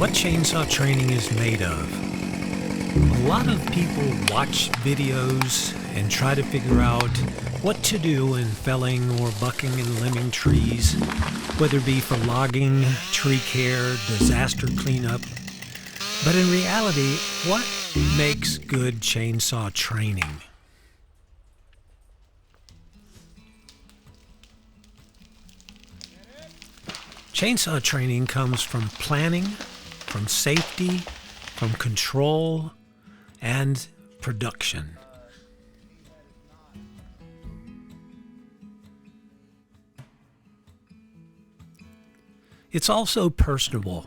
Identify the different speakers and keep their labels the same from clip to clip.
Speaker 1: what chainsaw training is made of. A lot of people watch videos and try to figure out what to do in felling or bucking and limbing trees, whether it be for logging, tree care, disaster cleanup. But in reality, what makes good chainsaw training? Chainsaw training comes from planning, from safety, from control, and production. It's also personable.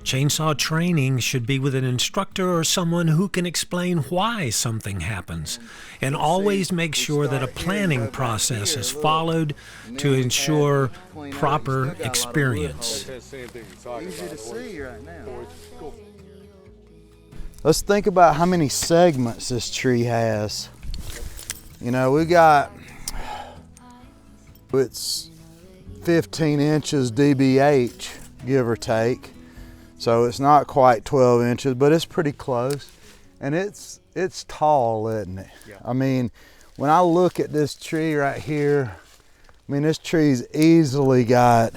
Speaker 1: Chainsaw training should be with an instructor or someone who can explain why something happens, and always make sure that a planning process is followed to ensure proper experience.
Speaker 2: Easy to see right now.
Speaker 3: Let's think about how many segments this tree has. You know, it's 15 inches DBH, give or take. So it's not quite 12 inches, but it's pretty close. And it's tall, isn't it? Yeah. I mean, when I look at this tree right here, I mean, this tree's easily got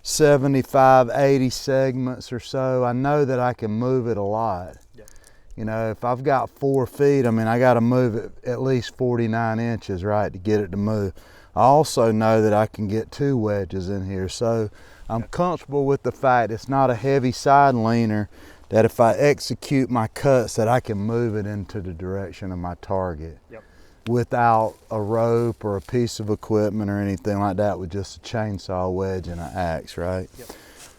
Speaker 3: 75, 80 segments or so. I know that I can move it a lot. Yeah. You know, if I've got 4 feet, I mean, I got to move it at least 49 inches, right, to get it to move. I also know that I can get 2 wedges in here. So I'm comfortable with the fact it's not a heavy side leaner, that if I execute my cuts that I can move it into the direction of my target. Yep. Without a rope or a piece of equipment or anything like that, with just a chainsaw, wedge, and an axe, right? Yep.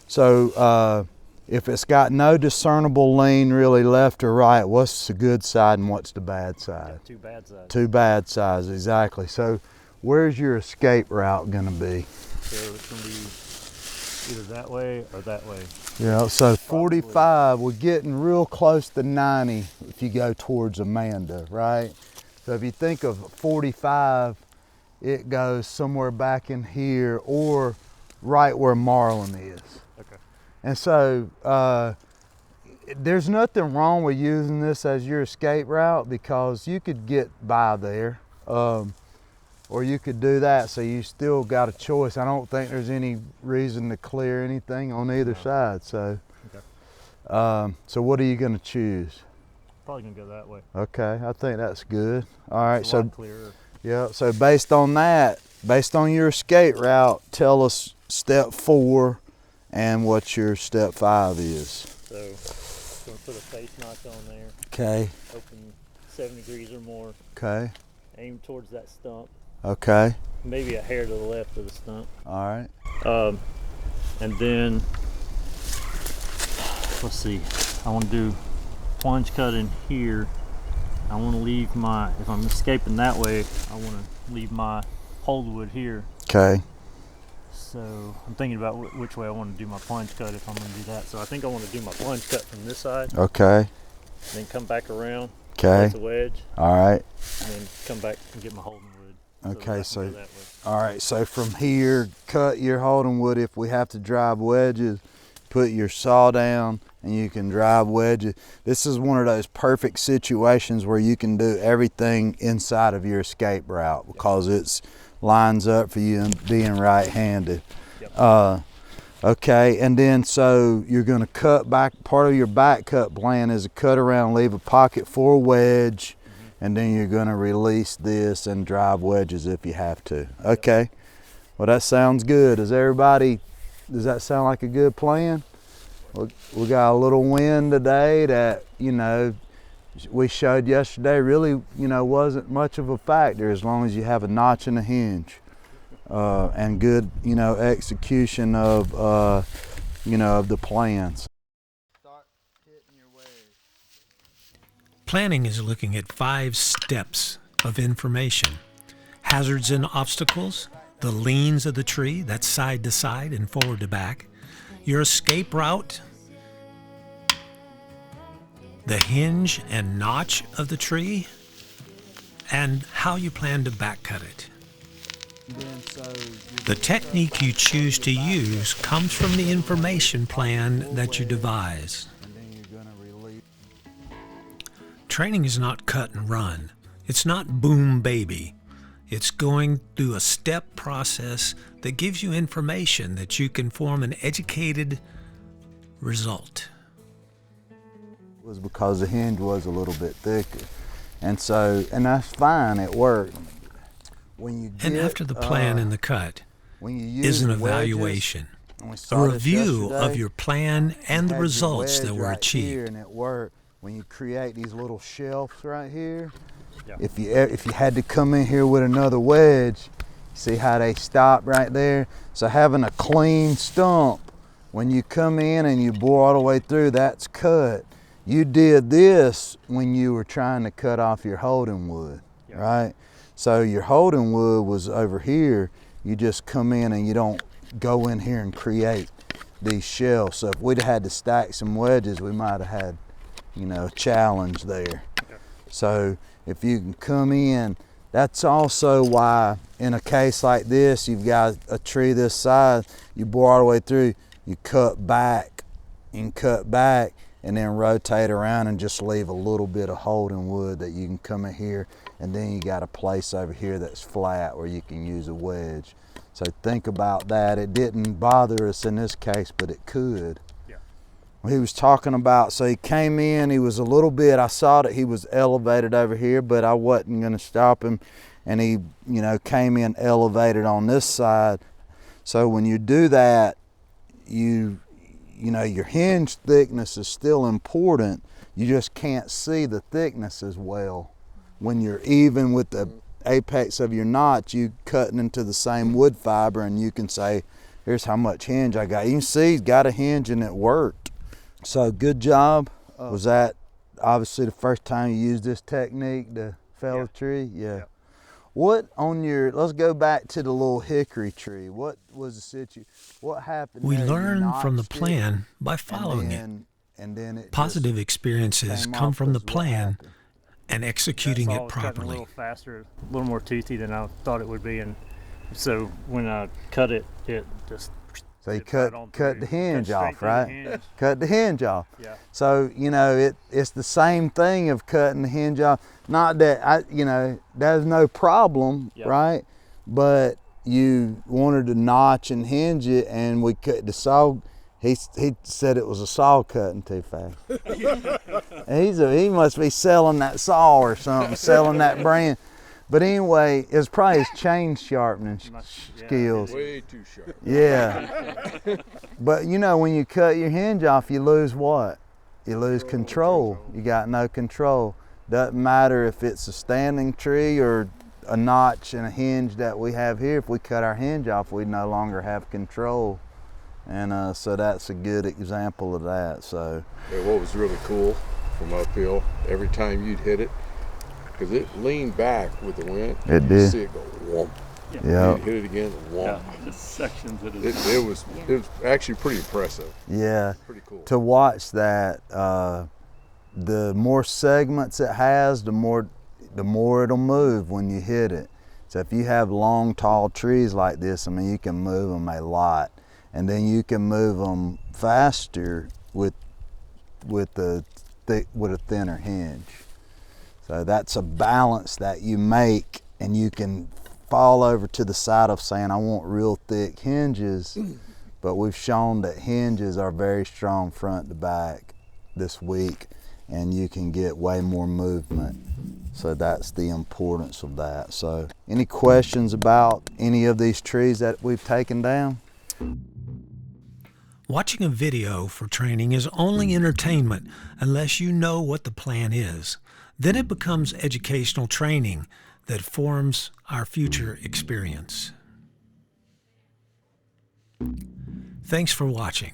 Speaker 3: So if it's got no discernible lean really left or right, what's the good side and what's the bad side?
Speaker 4: Two bad sides.
Speaker 3: 2 bad sides, exactly. So where's your escape route gonna be?
Speaker 4: So it's gonna be either that way or that way.
Speaker 3: Yeah, so 45, we're getting real close to 90 if you go towards Amanda, right? So if you think of 45, it goes somewhere back in here or right where Marlin is.
Speaker 4: Okay.
Speaker 3: And so there's nothing wrong with using this as your escape route, because you could get by there. Or you could do that, so you still got a choice. I don't think there's any reason to clear anything on either side. So, okay. So what are you going to choose?
Speaker 4: Probably gonna go that way.
Speaker 3: Okay, I think that's good. All right,
Speaker 4: it's
Speaker 3: so
Speaker 4: clearer.
Speaker 3: Yeah, so based on that, based on your escape route, tell us step 4 and what your step 5 is.
Speaker 4: So, gonna put a face notch on there.
Speaker 3: Okay.
Speaker 4: Open 7 degrees or more.
Speaker 3: Okay.
Speaker 4: Aim towards that stump.
Speaker 3: Okay.
Speaker 4: Maybe a hair to the left of the stump.
Speaker 3: All right.
Speaker 4: And then, let's see, I want to do plunge cut in here. I want to leave if I'm escaping that way, I want to leave my holdwood here.
Speaker 3: Okay.
Speaker 4: So I'm thinking about which way I want to do my plunge cut if I'm going to do that. So I think I want to do my plunge cut from this side.
Speaker 3: Okay.
Speaker 4: Then come back around.
Speaker 3: Okay.
Speaker 4: The wedge.
Speaker 3: All right.
Speaker 4: And then come back and get my holding wood.
Speaker 3: Okay, so all right, so from here, cut your holding wood. If we have to drive wedges, put your saw down and you can drive wedges. This is one of those perfect situations where you can do everything inside of your escape route, because it's lines up for you being right-handed. Yep. Okay, and then so you're going to cut back. Part of your back cut plan is to cut around, leave a pocket for a wedge, and then you're going to release this and drive wedges if you have to. Okay, well, that sounds good. Does that sound like a good plan? We got a little wind today that, you know, we showed yesterday really, you know, wasn't much of a factor as long as you have a notch and a hinge. And good, you know, execution of, you know, of the plans.
Speaker 2: Start hitting your wedge.
Speaker 1: Planning is looking at 5 steps of information: hazards and obstacles, the leans of the tree, that's side to side and forward to back, your escape route, the hinge and notch of the tree, and how you plan to back cut it. The technique you choose to use comes from the information plan that you devise. Training is not cut and run. It's not BoomBaby. It's going through a step process that gives you information that you can form an educated result.
Speaker 3: It was because the hinge was a little bit thicker. And that's fine, it worked.
Speaker 1: And after the plan and the cut is an evaluation, a review of your plan and the results that were achieved.
Speaker 3: And it worked. When you create these little shelves right here, if you had to come in here with another wedge, see how they stop right there? So having a clean stump, when you come in and you bore all the way through, that's cut. You did this when you were trying to cut off your holding wood, right? So your holding wood was over here. You just come in and you don't go in here and create these shelves. So if we'd had to stack some wedges, we might have had, a challenge there. Okay. So if you can come in, that's also why in a case like this, you've got a tree this size, you bore all the way through, you cut back and then rotate around and just leave a little bit of holding wood that you can come in here, and then you got a place over here that's flat where you can use a wedge. So think about that. It didn't bother us in this case, but it could. Yeah. He was talking about, so he came in, he was a little bit, I saw that he was elevated over here, but I wasn't gonna stop him. And he, came in elevated on this side. So when you do that, your hinge thickness is still important. You just can't see the thickness as well. When you're even with the apex of your notch, you cutting into the same wood fiber, and you can say, here's how much hinge I got. You can see he's got a hinge and it worked. So good job. Was that obviously the first time you used this technique to fell a tree? Yeah. What on let's go back to the little hickory tree. What was the situation? What happened?
Speaker 1: We learn from the plan by following it.
Speaker 3: And then
Speaker 1: positive experiences come from the plan and executing it properly.
Speaker 4: A little faster, a little more toothy than I thought it would be, and so when I cut it, it just.
Speaker 3: So you cut the hinge off, right? Cut the hinge off.
Speaker 4: Yeah.
Speaker 3: So it's the same thing of cutting the hinge off. Not that there's no problem, right? But you wanted to notch and hinge it, and we cut the saw. He said it was a saw cutting too fast. He must be selling that saw or something, selling that brand. But anyway, it's probably his chain sharpening skills.
Speaker 2: Way too sharp.
Speaker 3: Yeah. But when you cut your hinge off, you lose what? You lose control. You got no control. Doesn't matter if it's a standing tree or a notch and a hinge that we have here. If we cut our hinge off, we no longer have control. And so that's a good example of that. So.
Speaker 5: Yeah, what was really cool from uphill, every time you'd hit it, because it leaned back with the wind.
Speaker 3: It did.
Speaker 5: You see it go whomp.
Speaker 3: Yeah.
Speaker 5: You'd hit it again, whomp.
Speaker 4: Yeah, sections of it.
Speaker 5: It was actually pretty impressive.
Speaker 3: Yeah.
Speaker 5: Pretty cool.
Speaker 3: To watch that, the more segments it has, the more it'll move when you hit it. So if you have long, tall trees like this, you can move them a lot, and then you can move them faster with a thinner hinge. So that's a balance that you make, and you can fall over to the side of saying, I want real thick hinges, but we've shown that hinges are very strong front to back this week, and you can get way more movement. So that's the importance of that. So any questions about any of these trees that we've taken down?
Speaker 1: Watching a video for training is only entertainment unless you know what the plan is. Then it becomes educational training that forms our future experience. Thanks for watching.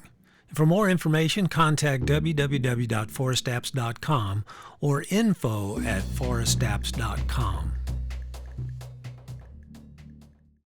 Speaker 1: For more information, contact www.forestapps.com or info@forestapps.com.